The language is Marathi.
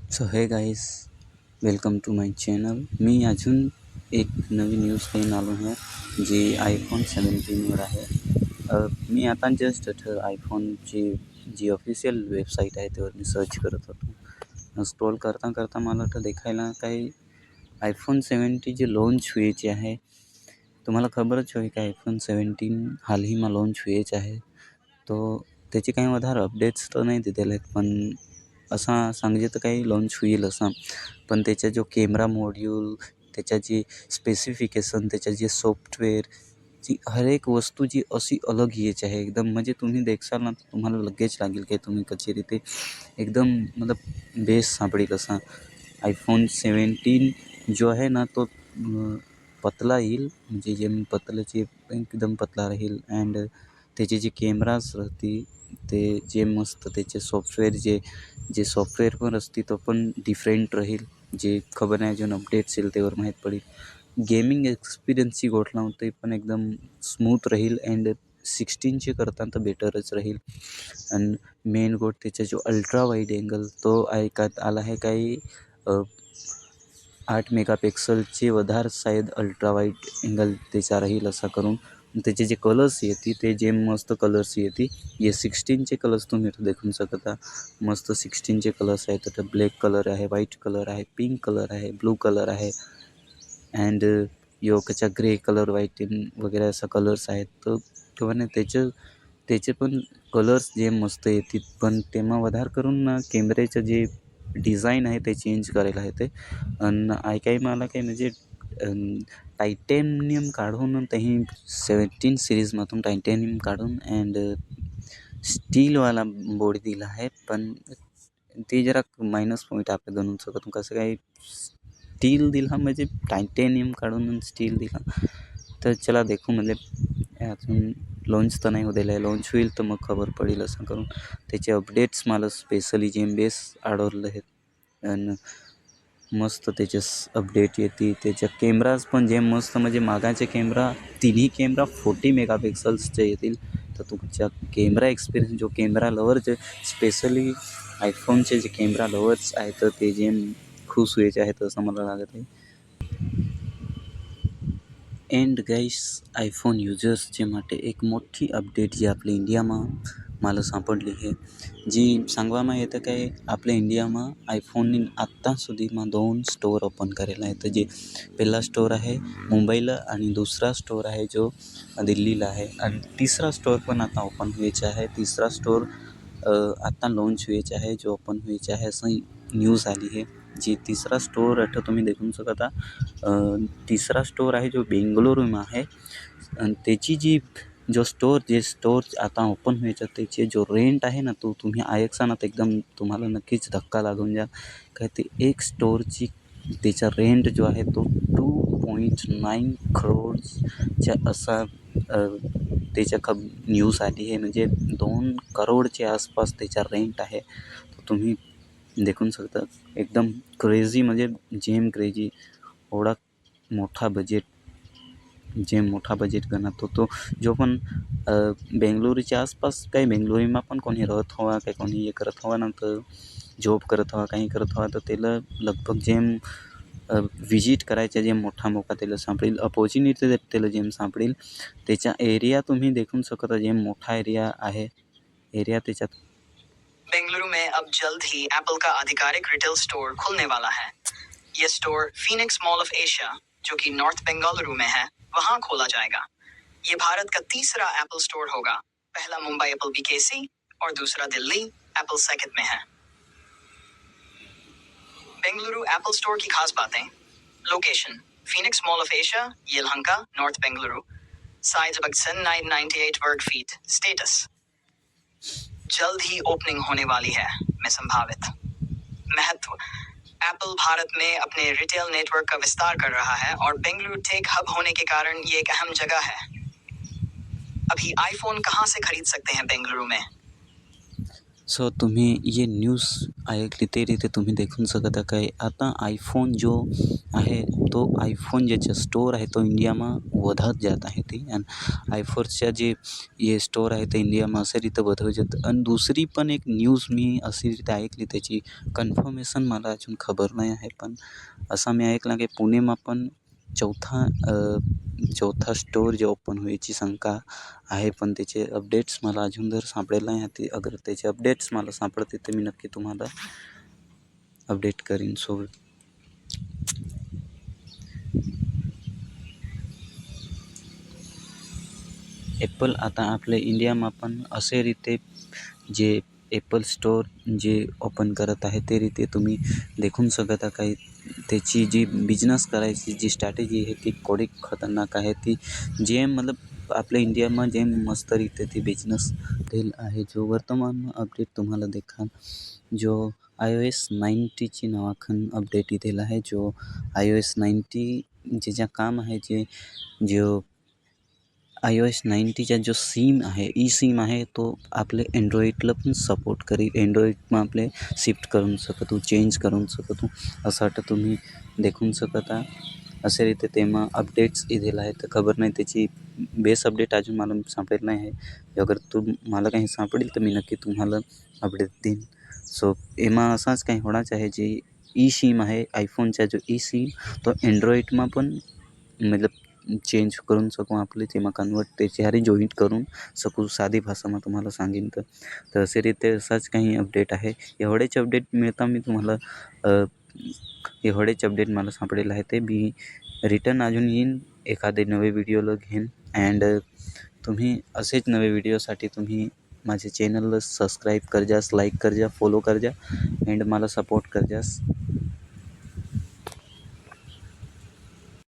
So hey guys, welcome to my channel. मी अजून एक नवी न्यूज घेऊन आलो आहे जी आयफोन 17वर आहे. मी आता जस्ट आयफोनची जी ऑफिशियल वेबसाईट आहे त्यावर मी सर्च करत होतो. स्क्रोल करता करता मला तर देखायला काही आयफोन 17 जे लॉन्च व्हायचे आहे. तुम्हाला खबरच होई की आयफोन 17 हाल ही में लॉन्च व्हायचे आहे. तो त्याचे काही વધારે अपडेट्स तर नाही दिलेले आहेत, पण असा सांगजे तर काही लॉन्च होईल असा. पण त्याचा जो कॅमेरा मॉड्यूल, त्याची स्पेसिफिकेशन, त्याचं जे सॉफ्टवेअर, जी हर एक वस्तू जी अशी अलग यायची आहे एकदम. म्हणजे तुम्ही देखसाल ना तुम्हाला लगेच लागेल की तुम्ही कशी रीते एकदम मतलब बेस्ट सापडेल असा. आयफोन 17 जो आहे ना तो पतला येईल, म्हणजे जे पतल्याची एकदम पतला राहील. अँड त्याचे जे कॅमेराज राहतील ते जे मस्त, त्याचे सॉफ्टवेअर जे सॉफ्टवेअर पण असते तो पण डिफरंट राहील. जे खबर नाही अजून अपडेट्स येईल त्यावर माहीत पडेल. गेमिंग एक्सपिरियन्सची गोष्ट लावते पण एकदम स्मूथ राहील. अँड 16चे करता तर बेटरच राहील. आणि मेन गोष्ट त्याचा जो अल्ट्रा वाईड अँगल तो ऐकत आला आहे काही 8 मेगापिक्सलचे વધારે शायद अल्ट्रा वाईड अँगल त्याचा राहील असा करून. त्याचे जे कलर्स येते ते जे मस्त कलर्स येते. ये 16चे कलर्स तुम्ही इथं देखू शकता. मस्त 16चे कलर्स आहेत. तर ब्लॅक कलर आहे, व्हाईट कलर आहे, पिंक कलर आहे, ब्लू कलर आहे. अँड योकाचा ग्रे कलर, व्हाईट वगैरे असा कलर्स आहेत. तर तेव्हा त्याचे पण कलर्स जे मस्त येतील. पण तेव्हा વધારે करून ना कॅमेऱ्याचं जे डिझाईन आहे ते चेंज करायला आहे ते. आणि काही मला काही म्हणजे टायटॅनियम काढून त्याही 17 सिरीजमधून टायटॅनियम काढून अँड स्टीलवाला बोर्ड दिला आहे. पण ते जरा मायनस पॉईंट आपल्या गणून शकतो. कसं काही स्टील दिला म्हणजे टायटॅनियम काढून स्टील दिला. तर चला देखू, म्हणजे अजून लॉन्च तर नाही हो दिला आहे. लॉन्च होईल तर मग खबर पडेल असं करून. त्याचे अपडेट्स मला स्पेशली जेम बेस आवडले आहेत. आणि मस्त त्याचे अपडेट येते. त्याच्या कॅमेराज पण जे मस्त, म्हणजे मागाचे कॅमेरा तिन्ही कॅमेरा 40 मेगापिक्सल्सचे येतील. तर तुमच्या कॅमेरा एक्सपिरियन्स, जो कॅमेरा लवर्स स्पेशली आयफोनचे जे कॅमेरा लवर्स आहेत तर ते जे खुश व्हायचे आहेत असं मला लागत आहे. एंड गाईस, आयफोन યુઝર્સને માટે એક મોટી અપડેટ જે આપણે ઇન્ડિયામાં मला સાંપડલી છે. જે सांगવામાં येतं काय, आपल्या इंडियाમાં आयफोननी आत्ता सुधीમાં 2 स्टोअर ओपन करेला आहे. तर जे पहिला स्टोअर आहे मुंबईला आणि दुसरा स्टोअर आहे जो दिल्लीला आहे. आणि तिसरा स्टोअर पण आता ओपन व्हायचा आहे. तिसरा स्टोअर आता लॉन्च व्हायचा आहे, जो ओपन व्हायचा आहे असं न्यूज आली आहे. जी तिसरा स्टोअर आता तुम्ही देखू शकता. तिसरा स्टोअर आहे जो बेंगलोरुमा आहे. आणि त्याची जे स्टोअर आता ओपन व्हायचं त्याचे जो रेंट आहे ना तो तुम्ही ऐकसा ना तर एकदम तुम्हाला नक्कीच धक्का लागून जाईल. काय ते एक स्टोअरची त्याचा रेंट जो आहे तो 2.9 करोडच्या असा त्याच्या न्यूज आली आहे. म्हणजे 2 करोडच्या आसपास त्याचा रेंट आहे. तर तुम्ही देखू शकता. एकदम क्रेझी, म्हणजे जेम क्रेझी. एवढा मोठा बजेट गणत होतो. जो पण बेंगलोरच्या आसपास काही बेंगलोरीમાં पण कोणी राहत हवा, काही कोणी हे करत हवा ना तर जॉब करत हवा, काही करत हवा तर त्याला लगभग जेम विजिट करायच्या जे मोठा त्याला सापडेल. अपॉर्च्युनिटी त्याला जेम सापडेल. त्याचा एरिया तुम्ही देखू शकता. जे मोठा एरिया आहे, एरिया त्याच्यात. बेंगलुरु में अब जल्द ही एप्पल का आधिकारिक रिटेल स्टोर खुलने वाला है. ये store Phoenix mall of Asia, जो कि नॉर्थ बेंगलुरु में है, वहां खोला जाएगा. ये भारत का तीसरा एप्पल स्टोर होगा. पहला मुंबई एप्पल बीकेसी और दूसरा दिल्ली एप्पल सेकंड में है. बेंगलुरु एप्पल स्टोर की खास बातें. Location Phoenix mall of Asia, Yelahanka, north Bengaluru. Size अब 998 वर्ग फीट. स्टेटस जल्द ही ओपनिंग होने वाली है में संभावित. महत्व, एप्पल भारत में अपने रिटेल नेटवर्क का विस्तार कर रहा है और बेंगलुरु टेक हब होने के कारण ये एक अहम जगह है. अभी आईफोन कहां से खरीद सकते हैं बेंगलुरु में? सो तुम्ही ये न्यूज़ ऐकली ते रीते तुम्ही देखू शकता काय आता आयफोन जो आहे तो आयफोन ज्याचा स्टोर आहे तो इंडियामा वधत जात आहे ते आणि आयफोनच्या जे ये स्टोर आहे ते इंडियामा असे रीते वधत जात आणि दुसरी पण एक न्यूज मी अशी रीते ऐकली त्याची कन्फर्मेशन मला अजून खबर नाही आहे पण असा मी ऐकला की पुणेमा पण चौथा स्टोर जे ओपन व्हायची शंका आहे पण त्याचे अपडेट्स मला अजून जर सापडेल नाही ते अगर त्याचे अपडेट्स मला सापडते तर मी नक्की तुम्हाला अपडेट करीन. सो ॲपल आता आपल्या इंडियामा पण असे रीते जे ॲपल स्टोर जे ओपन करत आहे ते रीते तुम्ही देखू शकता काही त्याची जी बिझनेस करायची जी स्ट्रॅटेजी आहे ती कोडी खतरनाक आहे ती जे मतलब आपल्या इंडियामा जे मस्तरीते ती बिझनेस देल आहे जो वर्तमान अपडेट तुम्हाला देखाल जो iOS 90ची नावाखान अपडेट दिला आहे जो iOS 90 जे काम आहे जो iOS 90चा जो सिम आहे ई सिम आहे तो आपले अँड्रॉईडला पण सपोर्ट करेल. अँड्रॉईडમાં आपले शिफ्ट करू शकतो चेंज करू शकतो असं वाटतं तुम्ही देखू शकता असे रीते तेव्हा अपडेट्स दिला आहे तर खबर नाही त्याची बेस अपडेट अजून मला सापडेल नाही आहे अगर मला काही सापडेल तर मी नक्की तुम्हाला अपडेट देईन. सो एમાં असाच काही होणाच आहे जे ई सिम आहे आयफोनचा जो ई सिम तो अँड्रॉईडમાં पण मतलब चेंज करून सकू आपले तेव्हा कन्वर्ट त्याच्याहारी जॉईंट करून सकू साधी भाषाમાં तुम्हाला सांगेन तर असे रीते असाच काही अपडेट आहे एवढेच अपडेट मिळता मी तुम्हाला एवढेच अपडेट मला सापडेल आहे ते मी रिटर्न अजून येईन एखादे नवे व्हिडिओला घेईन अँड तुम्ही असेच नवे व्हिडिओसाठी तुम्ही माझ्या चॅनलला सबस्क्राईब कर जास लाईक कर जा फॉलो कर जा अँड मला सपोर्ट कर जास.